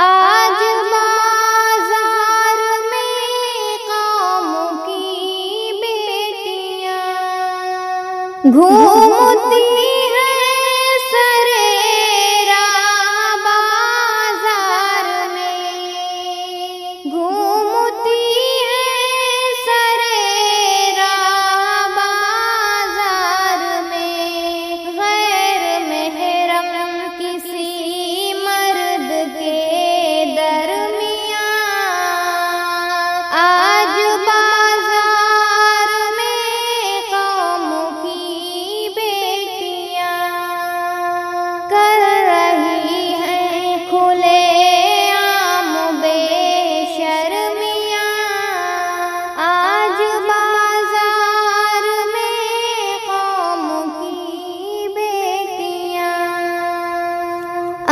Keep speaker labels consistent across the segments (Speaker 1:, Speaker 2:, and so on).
Speaker 1: आज बाजार में कौम की बेटियां घूमती हैं सरेरा बाजार में, घूमती हैं सरेरा बाजार में, गैर महरम किसी मर्द के दरमियां। आज बाजार में कौम की बेटियां कर रही हैं खुले आम बेशर्मियां। आज बाजार में कौम की बेटियां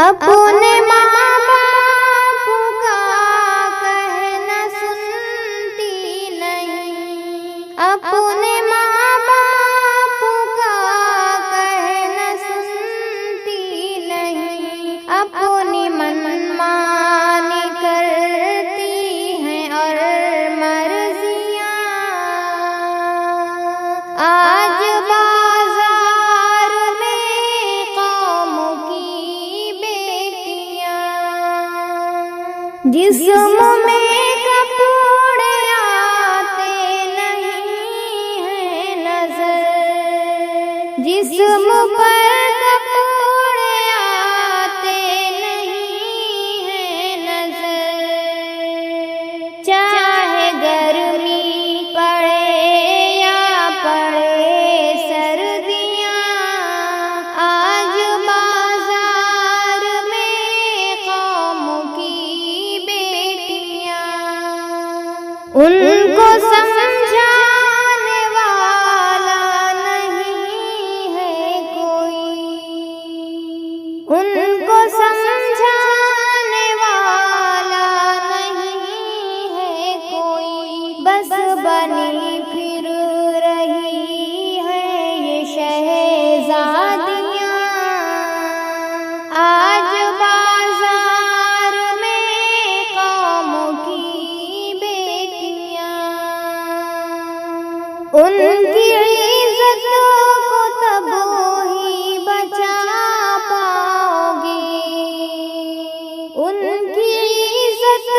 Speaker 1: अपने माँ बाप का कहना सुनती नहीं, अपने माँ बाप का कहना सुनती नहीं, अपनी मनमानी करती हैं और मर्जियां। आज बाजार में कौम की बेटियां जिस्म में कपड़े आते नहीं हैं नजर, जिस्म पर कपड़े आते नहीं हैं नजर। चाहे गर्मी पड़े या पड़े सर्दियां, आज बाजार में कौम की बेटियां उनको समझाने वाला नहीं है कोई, उनको समझाने वाला नहीं है कोई। बस बनी फिर रही है ये शहजादियां। आज बाजार में कौम की बेटियां उनकी इज्जत को तब ही बचा पाओगे, उनकी इज्जत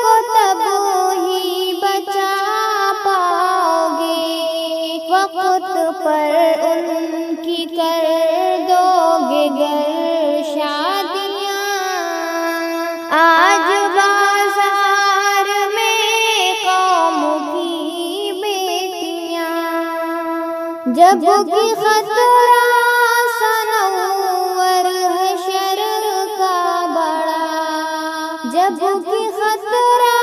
Speaker 1: को तब ही बचा पाओगे। वक्त पर उनकी कर दोगे गर शादियां। आज बाजार में कौम की बेटियां जब की खतरा सनवर है शर का बड़ा, जब की खतरा